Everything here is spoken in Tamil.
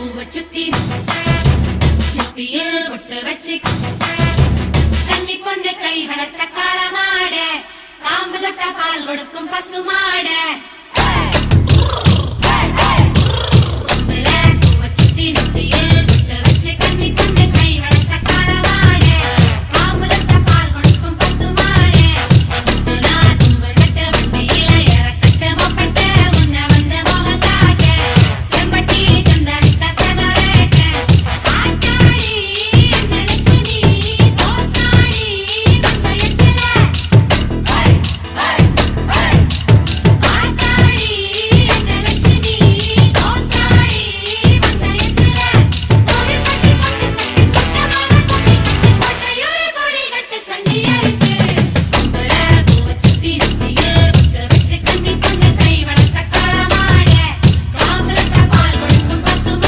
பூவை சுத்தி சுத்தியில் பொட்டு வச்சு கன்னி பொண்ணு கை வளர்த்த காளமாட காம்பு தொட்ட பால் கொடுக்கும் பசுமாட